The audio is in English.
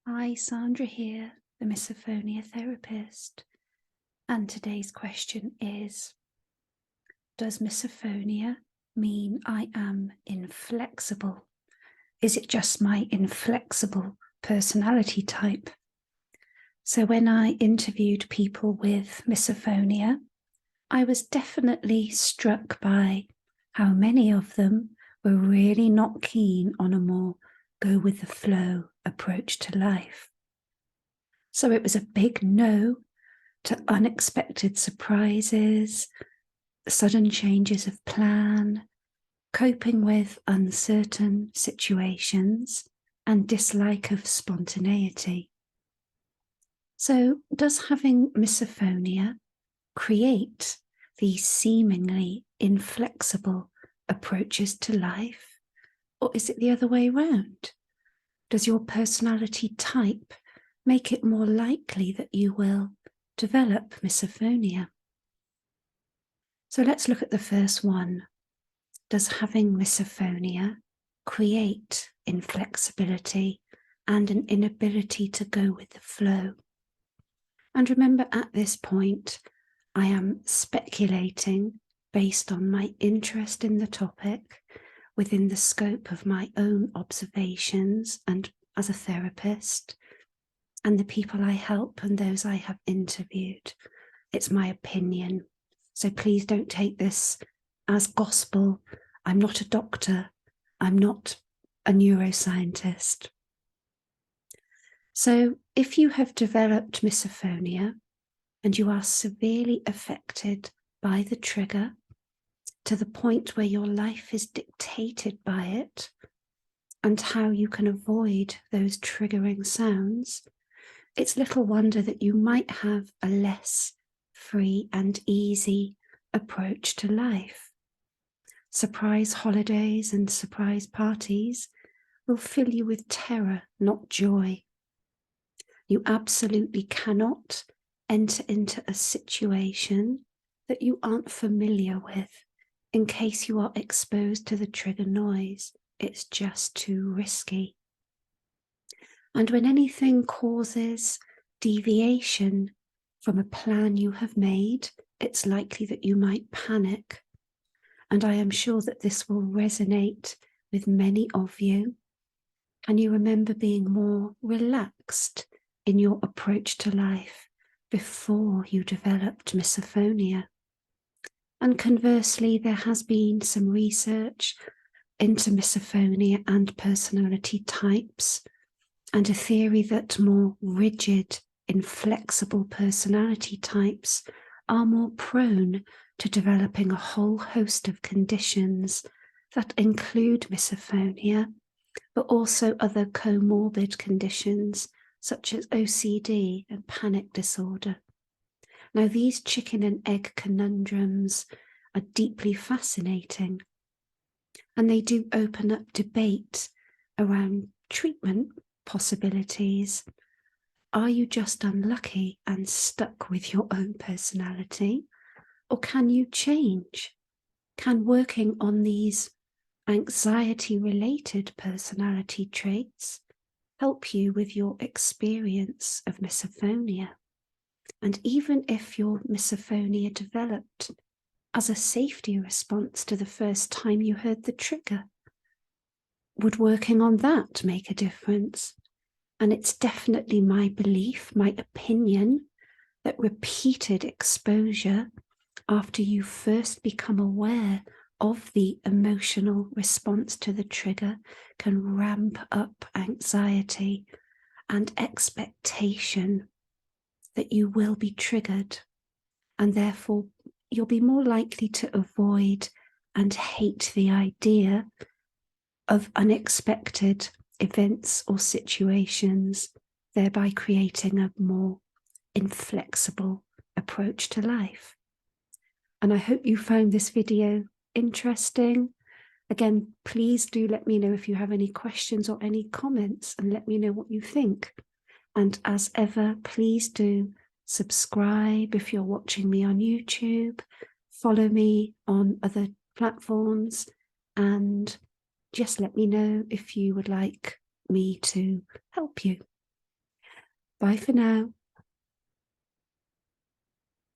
Hi, Sandra here, the Misophonia therapist. And today's question is, does misophonia mean I am inflexible? Is it just my inflexible personality type? So when I interviewed people with misophonia, I was definitely struck by how many of them were really not keen on a more go with the flow approach to life. So it was a big no to unexpected surprises, sudden changes of plan, coping with uncertain situations, and dislike of spontaneity. So, does having misophonia create these seemingly inflexible approaches to life? Or is it the other way around? Does your personality type make it more likely that you will develop misophonia? So let's look at the first one. Does having misophonia create inflexibility and an inability to go with the flow? And remember, at this point, I am speculating based on my interest in the topic within the scope of my own observations and as a therapist and the people I help and those I have interviewed. It's my opinion. So please don't take this as gospel. I'm not a doctor. I'm not a neuroscientist. So if you have developed misophonia and you are severely affected by the trigger to the point where your life is dictated by it and how you can avoid those triggering sounds, it's little wonder that you might have a less free and easy approach to life. Surprise holidays and surprise parties will fill you with terror, not joy. You absolutely cannot enter into a situation that you aren't familiar with in case you are exposed to the trigger noise. It's just too risky. And when anything causes deviation from a plan you have made, it's likely that you might panic. And I am sure that this will resonate with many of you. Can you remember being more relaxed in your approach to life before you developed misophonia? And conversely, there has been some research into misophonia and personality types, and a theory that more rigid, inflexible personality types are more prone to developing a whole host of conditions that include misophonia, but also other comorbid conditions such as OCD and panic disorder. Now, these chicken and egg conundrums are deeply fascinating, and they do open up debate around treatment possibilities. Are you just unlucky and stuck with your own personality? Or can you change? Can working on these anxiety-related personality traits help you with your experience of misophonia? And even if your misophonia developed as a safety response to the first time you heard the trigger, would working on that make a difference? And it's definitely my belief, my opinion, that repeated exposure after you first become aware of the emotional response to the trigger can ramp up anxiety and expectation that you will be triggered, and therefore you'll be more likely to avoid and hate the idea of unexpected events or situations, thereby creating a more inflexible approach to life. And I hope you found this video interesting. Again, please do let me know if you have any questions or any comments, and let me know what you think. And as ever, please do subscribe if you're watching me on YouTube, follow me on other platforms, and just let me know if you would like me to help you. Bye for now.